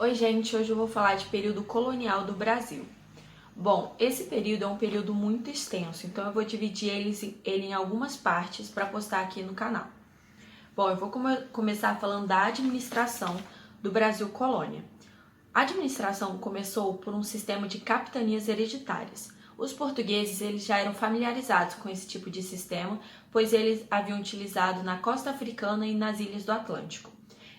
Oi, gente, hoje eu vou falar de período colonial do Brasil. Bom, esse período é um período muito extenso, então eu vou dividir ele em algumas partes para postar aqui no canal. Bom, eu vou começar falando da administração do Brasil colônia. A administração começou por um sistema de capitanias hereditárias. Os portugueses eles já eram familiarizados com esse tipo de sistema, pois eles haviam utilizado na costa africana e nas ilhas do Atlântico.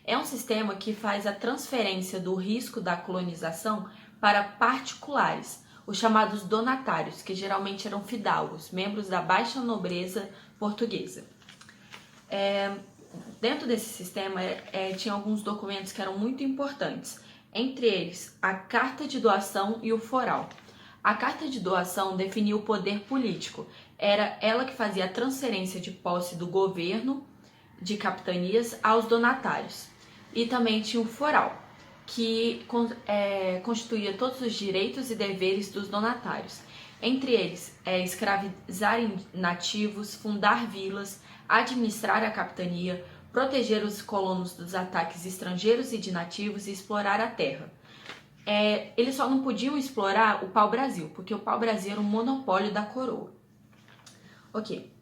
É um sistema que faz a transferência do risco da colonização para particulares, os chamados donatários, que geralmente eram fidalgos, membros da baixa nobreza portuguesa. Dentro desse sistema, tinha alguns documentos que eram muito importantes, entre eles a Carta de Doação e o Foral. A Carta de Doação definia o poder político, era ela que fazia a transferência de posse do governo de capitanias aos donatários. E também tinha o Foral, que constituía todos os direitos e deveres dos donatários. Entre eles, escravizar nativos, fundar vilas, administrar a capitania, proteger os colonos dos ataques estrangeiros e de nativos e explorar a terra. Eles só não podiam explorar o pau-brasil, porque o pau-brasil era um monopólio da coroa. Ok.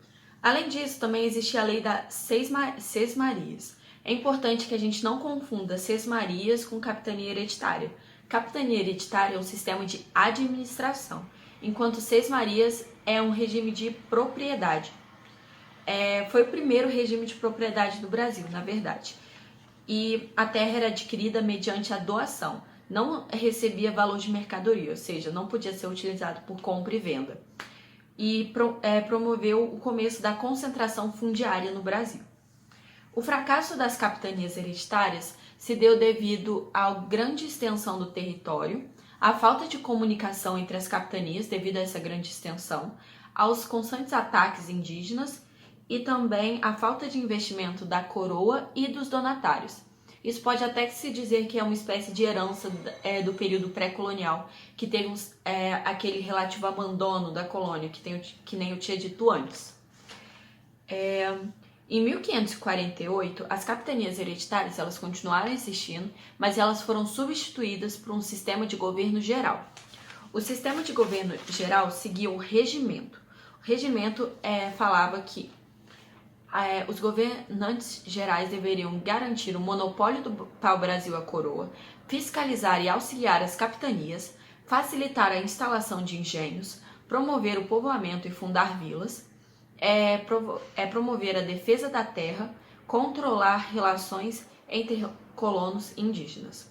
Além disso, também existia a lei das sesmarias. É importante que a gente não confunda sesmarias com capitania hereditária. Capitania hereditária é um sistema de administração, enquanto sesmarias é um regime de propriedade. Foi o primeiro regime de propriedade do Brasil, na verdade. E a terra era adquirida mediante a doação. Não recebia valor de mercadoria, ou seja, não podia ser utilizado por compra e venda. E promoveu o começo da concentração fundiária no Brasil. O fracasso das capitanias hereditárias se deu devido à grande extensão do território, à falta de comunicação entre as capitanias devido a essa grande extensão, aos constantes ataques indígenas e também à falta de investimento da coroa e dos donatários. Isso pode até se dizer que é uma espécie de herança do período pré-colonial, que teve aquele relativo abandono da colônia, que nem eu tinha dito antes. Em 1548, as capitanias hereditárias elas continuaram existindo, mas elas foram substituídas por um sistema de governo geral. O sistema de governo geral seguia o regimento. O regimento falava que os governantes gerais deveriam garantir o monopólio do pau-brasil à coroa, fiscalizar e auxiliar as capitanias, facilitar a instalação de engenhos, promover o povoamento e fundar vilas, promover a defesa da terra, controlar relações entre colonos indígenas.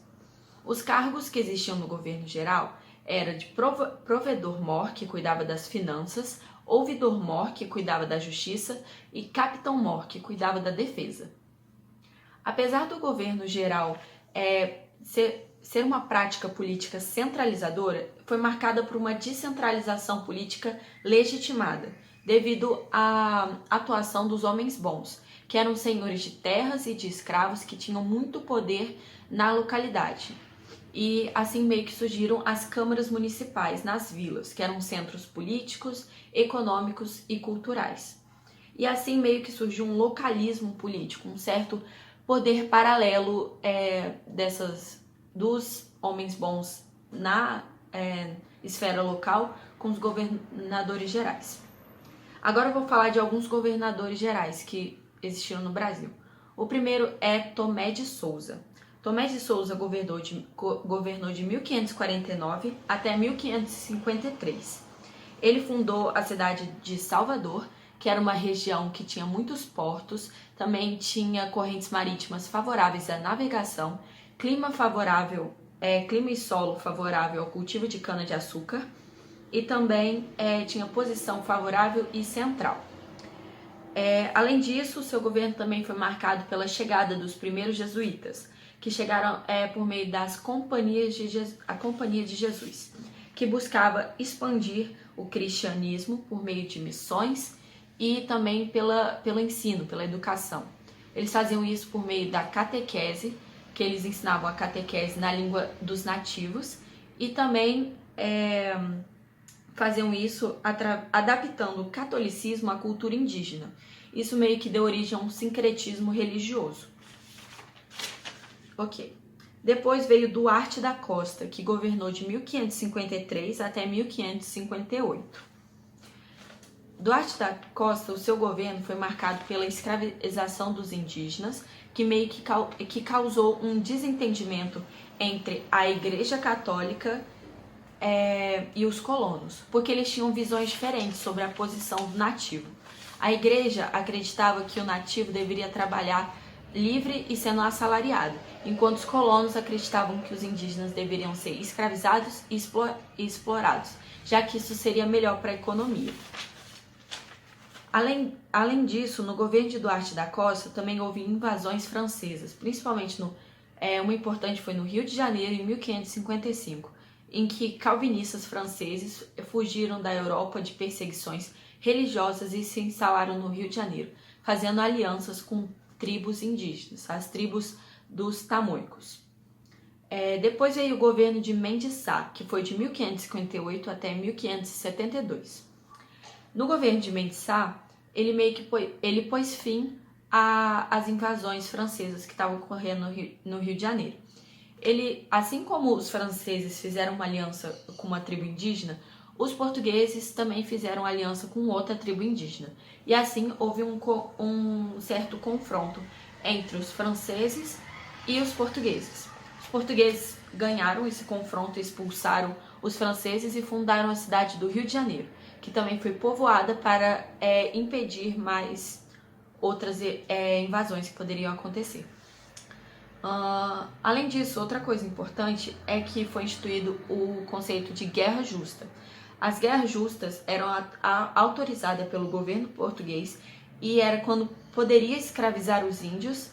Os cargos que existiam no governo geral eram de provedor-mor, que cuidava das finanças, ouvidor-mor, que cuidava da justiça, e capitão-mor, que cuidava da defesa. Apesar do governo geral ser uma prática política centralizadora, foi marcada por uma descentralização política legitimada, devido à atuação dos homens bons, que eram senhores de terras e de escravos que tinham muito poder na localidade. E assim meio que surgiram as câmaras municipais nas vilas, que eram centros políticos, econômicos e culturais. E assim meio que surgiu um localismo político, um certo poder paralelo dos homens bons na esfera local com os governadores gerais. Agora eu vou falar de alguns governadores gerais que existiram no Brasil. O primeiro é Tomé de Souza. Tomé de Souza governou de 1549 até 1553. Ele fundou a cidade de Salvador, que era uma região que tinha muitos portos, também tinha correntes marítimas favoráveis à navegação, clima e solo favorável ao cultivo de cana-de-açúcar, e também tinha posição favorável e central. Além disso, seu governo também foi marcado pela chegada dos primeiros jesuítas, que chegaram por meio das a Companhia de Jesus, que buscava expandir o cristianismo por meio de missões e também pelo ensino, pela educação. Eles faziam isso por meio da catequese, que eles ensinavam a catequese na língua dos nativos, e também faziam isso adaptando o catolicismo à cultura indígena. Isso meio que deu origem a um sincretismo religioso. Ok. Depois veio Duarte da Costa, que governou de 1553 até 1558. Duarte da Costa, o seu governo foi marcado pela escravização dos indígenas, que meio que causou um desentendimento entre a Igreja Católica e os colonos, porque eles tinham visões diferentes sobre a posição do nativo. A igreja acreditava que o nativo deveria trabalhar livre e sendo assalariado, enquanto os colonos acreditavam que os indígenas deveriam ser escravizados e explorados, já que isso seria melhor para a economia. Além disso, no governo de Duarte da Costa também houve invasões francesas, principalmente uma importante foi no Rio de Janeiro em 1555, em que calvinistas franceses fugiram da Europa de perseguições religiosas e se instalaram no Rio de Janeiro, fazendo alianças com tribos indígenas, as tribos dos Tamoicos. Depois veio o governo de Mendes Sá, que foi de 1558 até 1572. No governo de Mendes Sá, ele pôs fim às invasões francesas que estavam ocorrendo no Rio de Janeiro. Assim como os franceses fizeram uma aliança com uma tribo indígena, os portugueses também fizeram aliança com outra tribo indígena. E assim houve um certo confronto entre os franceses e os portugueses. Os portugueses ganharam esse confronto, expulsaram os franceses e fundaram a cidade do Rio de Janeiro, que também foi povoada para impedir mais outras invasões que poderiam acontecer. Além disso, outra coisa importante é que foi instituído o conceito de guerra justa. As guerras justas eram autorizadas pelo governo português e era quando poderia escravizar os índios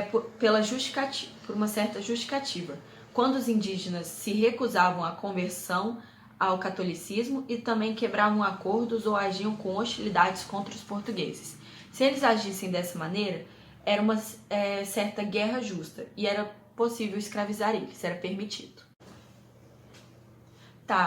por uma certa justificativa, quando os indígenas se recusavam à conversão ao catolicismo e também quebravam acordos ou agiam com hostilidades contra os portugueses. Se eles agissem dessa maneira, era uma certa guerra justa e era possível escravizar eles, era permitido.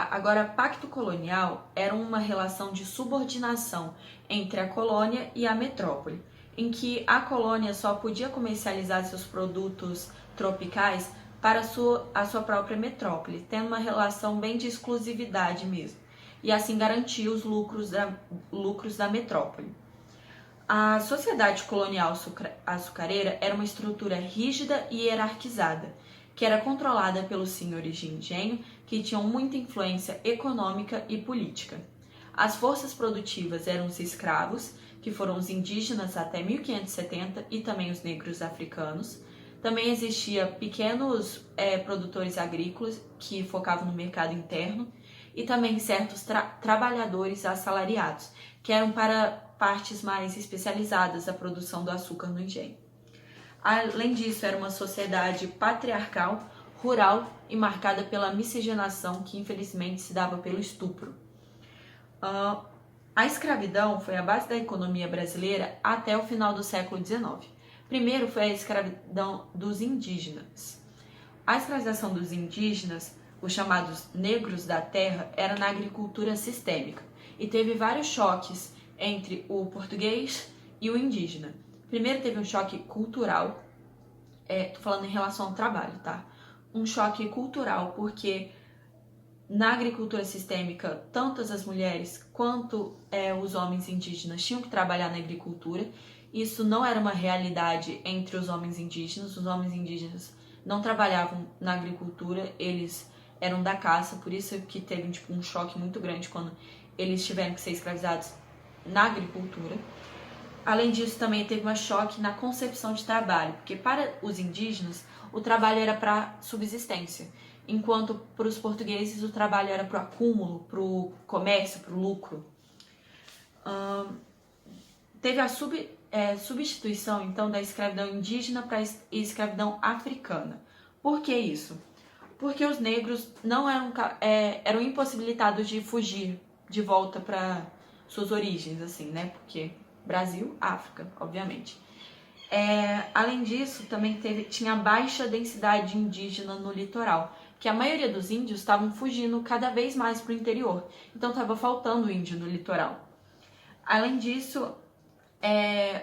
Agora, pacto colonial era uma relação de subordinação entre a colônia e a metrópole, em que a colônia só podia comercializar seus produtos tropicais para a sua própria metrópole, tendo uma relação bem de exclusividade mesmo, e assim garantir os lucros da metrópole. A sociedade colonial açucareira era uma estrutura rígida e hierarquizada, que era controlada pelos senhores de engenho, que tinham muita influência econômica e política. As forças produtivas eram os escravos, que foram os indígenas até 1570 e também os negros africanos. Também existia pequenos produtores agrícolas que focavam no mercado interno e também certos trabalhadores assalariados, que eram para partes mais especializadas da produção do açúcar no engenho. Além disso, era uma sociedade patriarcal, rural e marcada pela miscigenação que infelizmente se dava pelo estupro. A escravidão foi a base da economia brasileira até o final do século XIX. Primeiro foi a escravidão dos indígenas. A escravização dos indígenas, os chamados negros da terra, era na agricultura sistêmica e teve vários choques entre o português e o indígena. Primeiro teve um choque cultural, tô falando em relação ao trabalho, tá? Um choque cultural, porque na agricultura sistêmica, tanto as mulheres quanto os homens indígenas tinham que trabalhar na agricultura. Isso não era uma realidade entre os homens indígenas. Os homens indígenas não trabalhavam na agricultura, eles eram da caça, por isso que teve um choque muito grande quando eles tiveram que ser escravizados na agricultura. Além disso, também teve um choque na concepção de trabalho, porque para os indígenas o trabalho era para subsistência, enquanto para os portugueses o trabalho era para o acúmulo, para o comércio, para o lucro. Teve a substituição, então, da escravidão indígena para a escravidão africana. Por que isso? Porque os negros não eram impossibilitados de fugir de volta para suas origens, assim, né? Porque Brasil, África, obviamente. Além disso, também tinha baixa densidade indígena no litoral, que a maioria dos índios estavam fugindo cada vez mais para o interior, então estava faltando índio no litoral. Além disso,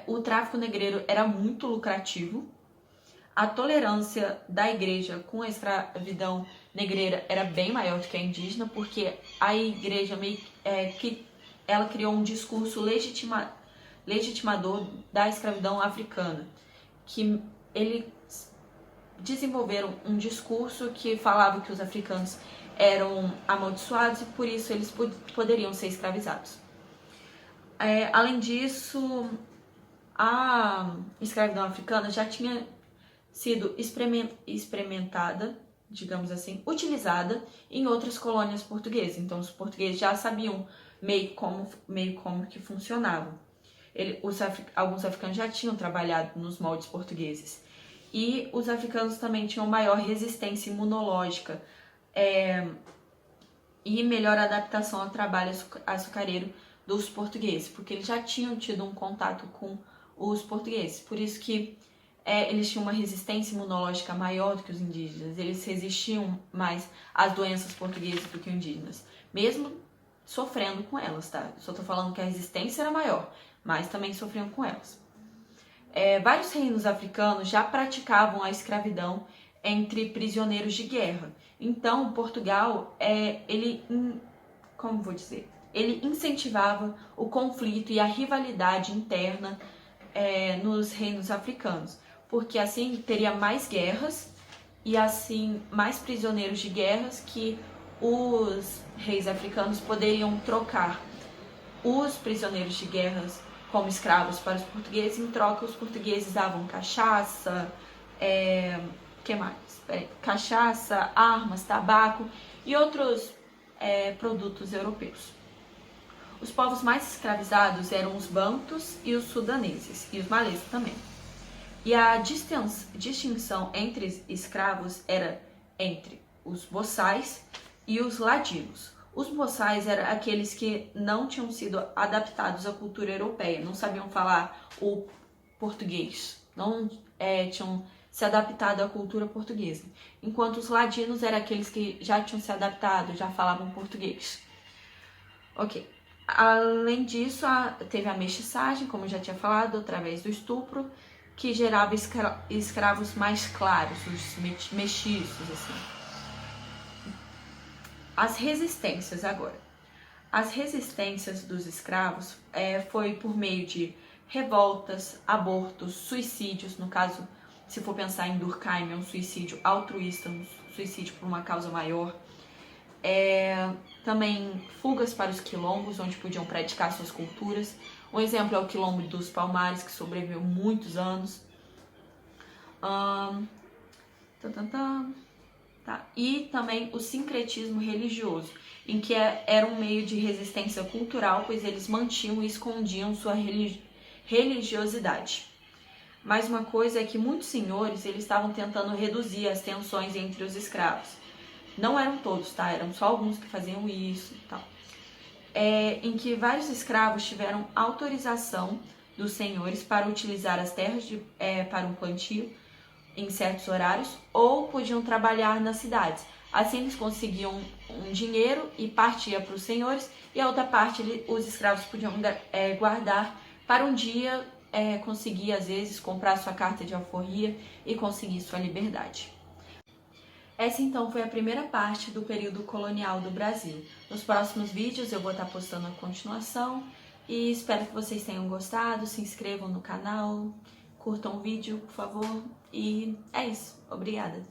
o tráfico negreiro era muito lucrativo. A tolerância da igreja com a escravidão negreira era bem maior do que a indígena, porque a igreja que ela criou um discurso legitimador da escravidão africana, que eles desenvolveram um discurso que falava que os africanos eram amaldiçoados e por isso eles poderiam ser escravizados. Além disso, a escravidão africana já tinha sido experimentada, digamos assim, utilizada em outras colônias portuguesas. Então, os portugueses já sabiam meio como que funcionava. Alguns africanos já tinham trabalhado nos moldes portugueses. E os africanos também tinham maior resistência imunológica e melhor adaptação ao trabalho açucareiro dos portugueses, porque eles já tinham tido um contato com os portugueses. Por isso que eles tinham uma resistência imunológica maior do que os indígenas. Eles resistiam mais às doenças portuguesas do que os indígenas, mesmo sofrendo com elas, tá? Só tô falando que a resistência era maior, mas também sofriam com elas. Vários reinos africanos já praticavam a escravidão entre prisioneiros de guerra. Então, Portugal, ele incentivava o conflito e a rivalidade interna nos reinos africanos, porque assim teria mais guerras e assim mais prisioneiros de guerras que os reis africanos poderiam trocar os prisioneiros de guerras como escravos para os portugueses. Em troca, os portugueses davam cachaça, cachaça, armas, tabaco e outros produtos europeus. Os povos mais escravizados eram os bantus e os sudaneses, e os malês também. E a distinção entre escravos era entre os boçais e os ladinos. Os boçais eram aqueles que não tinham sido adaptados à cultura europeia, não sabiam falar o português, não tinham se adaptado à cultura portuguesa. Enquanto os ladinos eram aqueles que já tinham se adaptado, já falavam português. Ok. Além disso, teve a mestiçagem, como eu já tinha falado, através do estupro, que gerava escravos mais claros, os mestiços, assim. As resistências agora. As resistências dos escravos foi por meio de revoltas, abortos, suicídios. No caso, se for pensar em Durkheim, é um suicídio altruísta, um suicídio por uma causa maior. Também fugas para os quilombos, onde podiam praticar suas culturas. Um exemplo é o quilombo dos Palmares, que sobreviveu muitos anos. E também o sincretismo religioso, em que era um meio de resistência cultural, pois eles mantinham e escondiam sua religiosidade. Mais uma coisa é que muitos senhores eles estavam tentando reduzir as tensões entre os escravos. Não eram todos, tá? Eram só alguns que faziam isso e tal. Em que vários escravos tiveram autorização dos senhores para utilizar as terras para um plantio em certos horários, ou podiam trabalhar nas cidades. Assim eles conseguiam um dinheiro e partia para os senhores, e a outra parte os escravos podiam guardar para um dia conseguir, às vezes, comprar sua carta de alforria e conseguir sua liberdade. Essa então foi a primeira parte do período colonial do Brasil. Nos próximos vídeos eu vou estar postando a continuação e espero que vocês tenham gostado. Se inscrevam no canal, curtam o vídeo, por favor. E é isso. Obrigada!